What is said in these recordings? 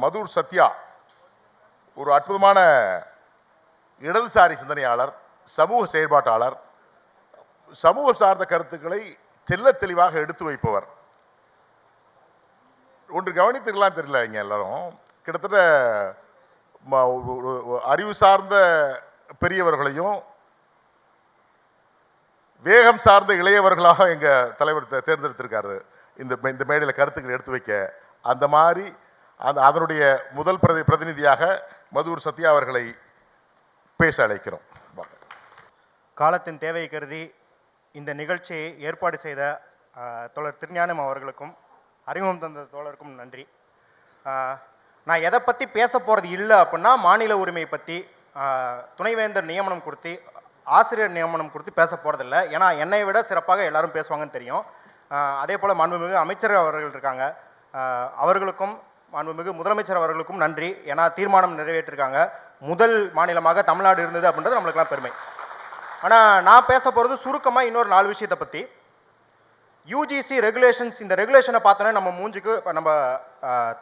மதுர் சத்யா ஒரு அற்புதமான இடதுசாரி சிந்தனையாளர், சமூக செயற்பாட்டாளர், சமூக சார்ந்த கருத்துக்களை தெல்ல தெளிவாக எடுத்து வைப்பவர். ஒன்று கவனித்துக்கலாம் தெரியல, இங்க எல்லாரும் கிட்டத்தட்ட அறிவு சார்ந்த பெரியவர்களையும் வேகம் சார்ந்த இளையவர்களாக எங்க தலைவர் தேர்ந்தெடுத்திருக்காரு இந்த மேடையில் கருத்துக்களை எடுத்து வைக்க. அந்த மாதிரி அதனுடைய முதல் பிரதிநிதியாக மதுர் சத்யா அவர்களை பேச அழைக்கிறோம். காலத்தின் தேவை கருதி இந்த நிகழ்ச்சியை ஏற்பாடு செய்த தோழர் திருஞானம் அவர்களுக்கும் அறிமுகம் தந்த தோழருக்கும் நன்றி. நான் எதை பற்றி பேச போகிறது இல்லை அப்படின்னா மாநில உரிமை பற்றி, துணைவேந்தர் நியமனம் கொடுத்து, ஆசிரியர் நியமனம் கொடுத்து பேச போகிறதில்ல. ஏன்னா என்னை விட சிறப்பாக எல்லாரும் பேசுவாங்கன்னு தெரியும். அதே போல் மாண்புமிகு அமைச்சர் அவர்கள் இருக்காங்க, அவர்களுக்கும் மாண்புமிகு முதலமைச்சர் அவர்களுக்கும் நன்றி. ஏன்னா தீர்மானம் நிறைவேற்றிருக்காங்க. முதல் மாநிலமாக தமிழ்நாடு இருந்தது அப்படின்றது நம்மளுக்குலாம் பெருமை. ஆனால் நான் பேச போகிறது சுருக்கமாக இன்னொரு 4 விஷயத்தை பற்றி. யூஜிசி ரெகுலேஷன்ஸ், இந்த ரெகுலேஷனை பார்த்தோன்னா நம்ம மூஞ்சுக்கு, நம்ம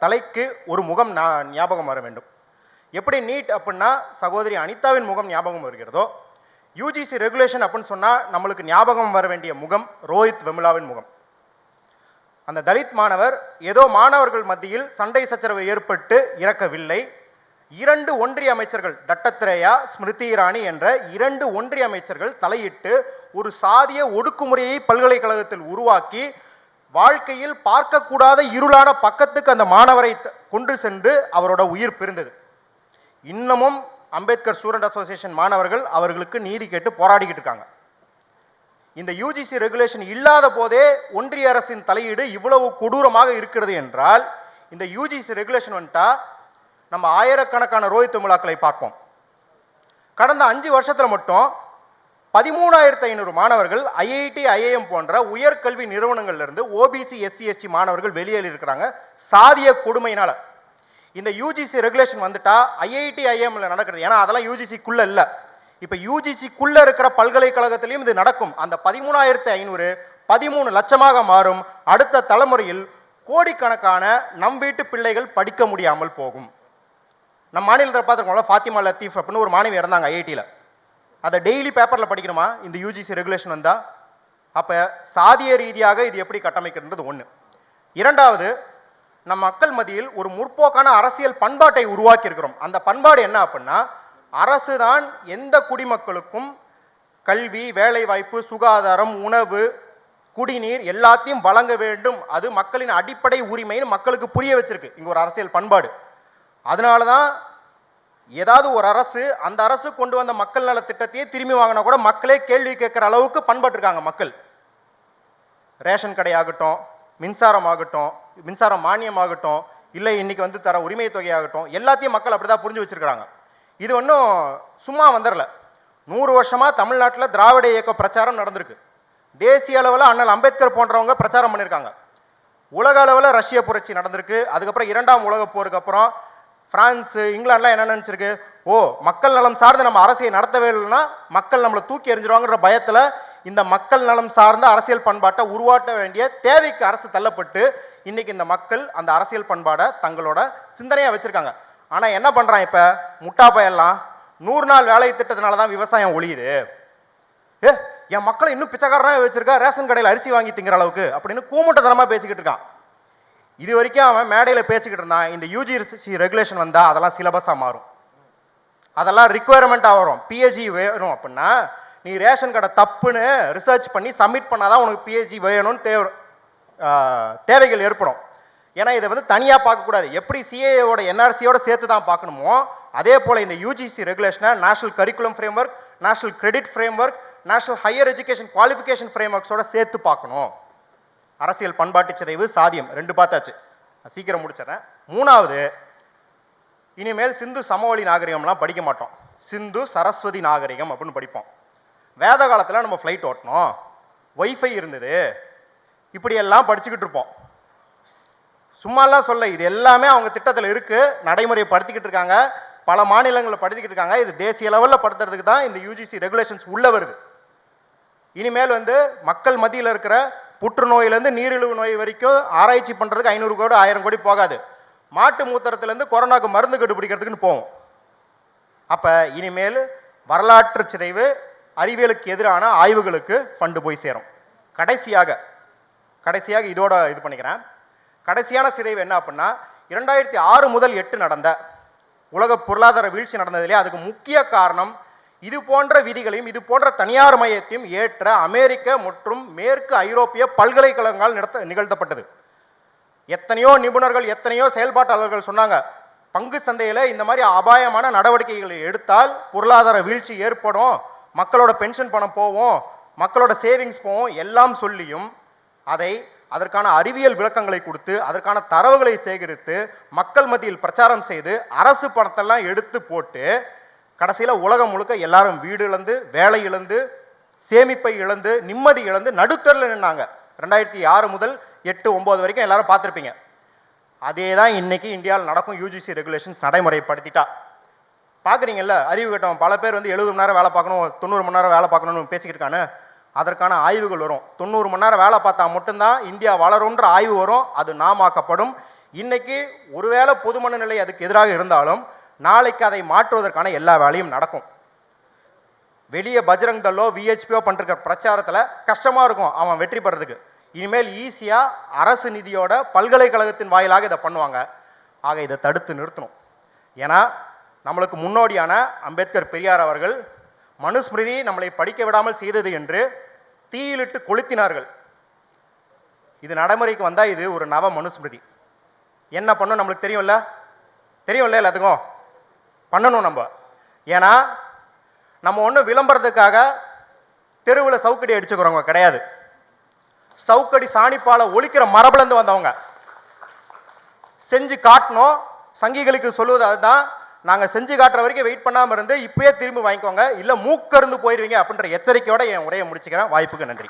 தலைக்கு ஒரு முகம் ஞாபகம் வர வேண்டும். எப்படி நீட் அப்படின்னா சகோதரி அனிதாவின் முகம் ஞாபகம் வருகிறதோ, யூஜிசி ரெகுலேஷன் அப்படின்னு சொன்னால் நம்மளுக்கு ஞாபகம் வர வேண்டிய முகம் ரோஹித் வெமுலாவின் முகம். அந்த தலித் மாணவர் ஏதோ மாணவர்கள் மத்தியில் சண்டை சச்சரவு ஏற்பட்டு இறக்கவில்லை. 2 ஒன்றிய அமைச்சர்கள், தட்டத்திரேயா, ஸ்மிருதி இரானி என்ற 2 ஒன்றிய அமைச்சர்கள் தலையிட்டு ஒரு சாதிய ஒடுக்குமுறையை பல்கலைக்கழகத்தில் உருவாக்கி வாழ்க்கையில் பார்க்கக்கூடாத இருளான பக்கத்துக்கு அந்த மாணவரை கொண்டு சென்று அவரோட உயிர் பிரிந்தது. இன்னமும் அம்பேத்கர் ஸ்டூடெண்ட் அசோசியேஷன் மாணவர்கள் அவர்களுக்கு நீதி கேட்டு போராடிக்கிட்டு இருக்காங்க. இந்த யூஜிசி ரெகுலேஷன் இல்லாத போதே ஒன்றிய அரசின் தலையீடு இவ்வளவு கொடூரமாக இருக்கிறது என்றால், இந்த யூஜிசி ரெகுலேஷன் வந்துட்டா நம்ம ஆயிரக்கணக்கான ரோஹித் வெமுலாக்களை பார்ப்போம். கடந்த 5 வருஷத்தில் மட்டும் 13,500 மாணவர்கள் ஐஐடி, ஐஏஎம் போன்ற உயர்கல்வி நிறுவனங்கள்லேருந்து ஓபிசி, எஸ்சி, எஸ்டி மாணவர்கள் வெளியேறி இருக்கிறாங்க சாதிய கொடுமையினால. இந்த யூஜிசி ரெகுலேஷன் வந்துட்டா ஐஐடி, ஐஏஎம்ல நடக்கிறது. ஏன்னா அதெல்லாம் யூஜிசிக்குள்ள இல்லை. இப்போ யூஜிசிக்குள்ள இருக்கிற பல்கலைக்கழகத்திலையும் இது நடக்கும். அந்த 13,500 13 லட்சமாக மாறும். அடுத்த தலைமுறையில் கோடிக்கணக்கான நம் வீட்டு பிள்ளைகள் படிக்க முடியாமல் போகும். நம்ம மாநிலத்தில் பார்த்துருக்கோம்ல, ஃபாத்திமா லத்தீஃப் அப்படின்னு ஒரு மாணவி இறந்தாங்க ஐஐடியில். அதை டெய்லி பேப்பரில் படிக்கணுமா இந்த யூஜிசி ரெகுலேஷன் வந்தால்? அப்போ சாதிய ரீதியாக இது எப்படி கட்டமைக்கிறது ஒன்று. இரண்டாவது, நம் மக்கள் மத்தியில் ஒரு முற்போக்கான அரசியல் பண்பாட்டை உருவாக்கி இருக்கிறோம். அந்த பண்பாடு என்ன அப்படின்னா, அரசு தான் எந்த குடிமக்களுக்கும் கல்வி, வேலை வாய்ப்பு, சுகாதாரம், உணவு, குடிநீர் எல்லாத்தையும் வழங்க வேண்டும். அது மக்களின் அடிப்படை உரிமைன்னு மக்களுக்கு புரிய வச்சிருக்கு இங்கே ஒரு அரசியல் பண்பாடு. அதனால தான் ஏதாவது ஒரு அரசு அந்த அரசு கொண்டு வந்த மக்கள் நல திட்டத்தையே திரும்பி வாங்கினா கூட மக்களே கேள்வி கேட்குற அளவுக்கு பண்பட்டுருக்காங்க மக்கள். ரேஷன் கடையாகட்டும், மின்சாரம் ஆகட்டும், மின்சார மானியம் ஆகட்டும், இல்லை இன்னைக்கு வந்து தர உரிமை தொகையாகட்டும், எல்லாத்தையும் மக்கள் அப்படி தான் புரிஞ்சு வச்சிருக்கிறாங்க. இது ஒன்றும் சும்மா வந்துடல. 100 வருஷமாக தமிழ்நாட்டில் திராவிட இயக்க பிரச்சாரம் நடந்திருக்கு. தேசிய அளவில் அண்ணல் அம்பேத்கர் போன்றவங்க பிரச்சாரம் பண்ணியிருக்காங்க. உலக அளவில் ரஷ்ய புரட்சி நடந்திருக்கு. அதுக்கப்புறம் 2ஆம் உலகப் போருக்கு அப்புறம் பிரான்ஸு, இங்கிலாந்துலாம் என்ன நினச்சிருக்கு, ஓ மக்கள் நலம் சார்ந்து நம்ம அரசியல் நடத்தவே இல்லைன்னா மக்கள் நம்மளை தூக்கி எறிஞ்சிருவாங்கிற பயத்தில் இந்த மக்கள் நலம் சார்ந்த அரசியல் பண்பாட்டை உருவாக்க வேண்டிய தேவைக்கு அரசு தள்ளப்பட்டு இன்னைக்கு இந்த மக்கள் அந்த அரசியல் பண்பாடை தங்களோட சிந்தனையாக வச்சுருக்காங்க. ஆனால் என்ன பண்ணுறான் இப்போ முட்டா பயெல்லாம், 100 நாள் வேலை திட்டத்தினால தான் விவசாயம் ஒழியுது, என் மக்களை இன்னும் பிச்சைக்காரனாக வச்சிருக்கா, ரேஷன் கடையில் அரிசி வாங்கி திங்கிற அளவுக்கு அப்படின்னு கூமுட்டத்தனமாக பேசிக்கிட்டு இருக்கான். இது வரைக்கும் அவன் மேடையில் பேசிக்கிட்டு இருந்தான். இந்த யூஜிசி ரெகுலேஷன் வந்தால் அதெல்லாம் சிலபஸாக மாறும், அதெல்லாம் ரிக்குவயர்மெண்ட்டாக வரும். பிஹெச்டி வேணும் அப்படின்னா நீ ரேஷன் கடை தப்புன்னு ரிசர்ச் பண்ணி சப்மிட் பண்ணாதான் உனக்கு பிஹெச்டி வேணும்னு தேவைகள் ஏற்படும். ஏன்னா இதை வந்து தனியாக பார்க்கக்கூடாது. எப்படி சிஏஓட என்ஆர்சியோட சேர்த்து தான் பார்க்கணுமோ அதே போல் இந்த யூஜிசி ரெகுலேஷனை national curriculum framework, national credit framework, national higher education qualification ஃப்ரேம்வொர்க்ஸோட சேர்த்து பார்க்கணும். அரசியல் பண்பாட்டு சிதைவு, சாதியம் 2 பார்த்தாச்சு, சீக்கிரம் முடிச்சிடறேன். 3வது, இனிமேல் சிந்து சமவெளி நாகரிகம்லாம் படிக்க மாட்டோம், சிந்து சரஸ்வதி நாகரிகம் அப்படின்னு படிப்போம். வேத காலத்தில் நம்ம ஃப்ளைட் ஓட்டணும், ஒய்ஃபை இருந்தது, இப்படியெல்லாம் படிச்சுக்கிட்டு இருப்போம். சும்மாலாம் சொல்ல, இது எல்லாமே அவங்க திட்டத்தில் இருக்குது, நடைமுறைப்படுத்திக்கிட்டு இருக்காங்க, பல மாநிலங்களில் படுத்திக்கிட்டு இருக்காங்க. இது தேசிய லெவலில் படுத்துறதுக்கு தான் இந்த யூஜிசி ரெகுலேஷன்ஸ் உள்ளே வருது. இனிமேல் வந்து மக்கள் மத்தியில் இருக்கிற புற்றுநோயிலேருந்து நீரிழிவு நோய் வரைக்கும் ஆராய்ச்சி பண்ணுறதுக்கு 500 கோடி 1000 கோடி போகாது. மாட்டு மூத்திரத்திலேருந்து கொரோனாக்கு மருந்து கண்டுபிடிக்கிறதுக்குன்னு போவோம். அப்போ இனிமேல் வரலாற்று சிதைவு, அறிவியலுக்கு எதிரான ஆய்வுகளுக்கு ஃபண்டு போய் சேரும். கடைசியாக இதோட இது பண்ணிக்கிறேன். கடைசியான சிதைவு என்ன அப்படின்னா 2006 முதல் 8 நடந்த உலக பொருளாதார வீழ்ச்சி நடந்ததிலே அதுக்கு முக்கிய காரணம் இது போன்ற விதிகளையும் இது போன்ற தனியார் மையத்தையும் ஏற்ற அமெரிக்க மற்றும் மேற்கு ஐரோப்பிய பல்கலைக்கழகங்களால் நிகழ்த்தப்பட்டது. எத்தனையோ நிபுணர்கள், எத்தனையோ செயல்பாட்டாளர்கள் சொன்னாங்க, பங்கு சந்தையில் இந்த மாதிரி அபாயமான நடவடிக்கைகளை எடுத்தால் பொருளாதார வீழ்ச்சி ஏற்படும், மக்களோட பென்ஷன் பணம் போவோம், மக்களோட சேவிங்ஸ் போவோம் எல்லாம் சொல்லியும் அதற்கான அறிவியல் விளக்கங்களை கொடுத்து அதற்கான தரவுகளை சேகரித்து மக்கள் மத்தியில் பிரச்சாரம் செய்து அரசு பணத்தெல்லாம் எடுத்து போட்டு கடைசியில் உலகம் முழுக்க எல்லாரும் வீடு இழந்து, வேலை இழந்து, சேமிப்பை இழந்து, நிம்மதி இழந்து நடுத்தரில் நின்னாங்க. 2006 முதல் 8, 9 வரைக்கும் எல்லாரும் பார்த்துருப்பீங்க. அதே தான் இன்னைக்கு இந்தியாவில் நடக்கும். யூஜிசி ரெகுலேஷன்ஸ் நடைமுறைப்படுத்திட்டா பார்க்குறீங்கல்ல. அறிவு கட்டவன் பல பேர் 70 மணி நேரம் வேலை பார்க்கணும், 90 மணி நேரம் வேலை பார்க்கணும்னு பேசிக்கிட்டு இருக்கானு. அதற்கான ஆய்வுகள் வரும். 90 மணி நேரம் வேலை பார்த்தா மட்டும்தான் இந்தியா வளரும்ன்ற ஆய்வு வரும். அது நாமாக்கப்படும். இன்னைக்கு ஒருவேளை பொதுமன நிலை அதுக்கு எதிராக இருந்தாலும் நாளைக்கு அதை மாற்றுவதற்கான எல்லா வேலையும் நடக்கும். வெளியே பஜ்ரங் தள்ளோ விஹெச்பியோ பண்ணுற பிரச்சாரத்தில் கஷ்டமாக இருக்கும் அவன் வெற்றி பெறதுக்கு. இனிமேல் ஈஸியாக அரசு நிதியோட பல்கலைக்கழகத்தின் வாயிலாக இதை பண்ணுவாங்க. ஆக இதை தடுத்து நிறுத்தணும். ஏன்னா நம்மளுக்கு முன்னோடியான அம்பேத்கர் பெரியார் அவர்கள் மனுஸ்மிருதி நம்மளை படிக்க விடாமல் செய்தது என்று தீயிலிட்டு கொளுத்தினார்கள். இது நடைமுறைக்கு வந்தால் இது ஒரு நவ மனுஸ்மிருதி. என்ன பண்ணும் நம்மளுக்கு தெரியும்ல எல்லாத்துக்கும் பண்ணணும் நம்ம. ஏன்னா நம்ம ஒன்றும் விளம்பரத்துக்காக தெருவில் சவுக்கடி அடிச்சுக்கிறவங்க கிடையாது. சவுக்கடி சாணிப்பால ஒழிக்கிற மரபுலேருந்து வந்தவங்க. செஞ்சு காட்டணும். சங்கிகளுக்கு சொல்லுவது அதுதான், நாங்கள் செஞ்சு காட்டுற வரைக்கும் வெயிட் பண்ணாமல் இருந்து இப்பயே திரும்பி வாங்கிக்கோங்க, இல்லை மூக்கருந்து போயிடுவீங்க அப்படின்ற எச்சரிக்கையோட என் உரையை முடிச்சுக்கிறேன். வாய்ப்புக்கு நன்றி.